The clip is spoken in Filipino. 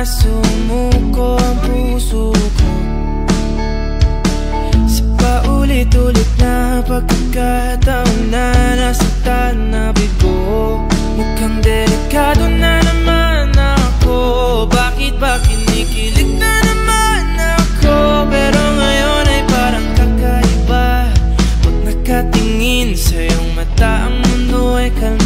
sumuko ang puso ko sa paulit-ulit na pagkakataon na nasaktan na bigo. Mukhang delikado na naman ako. Bakit ba kinikilig na naman ako? Pero ngayon ay parang kakaiba. Pag nakatingin sa iyong mata, ang mundo ay kalma.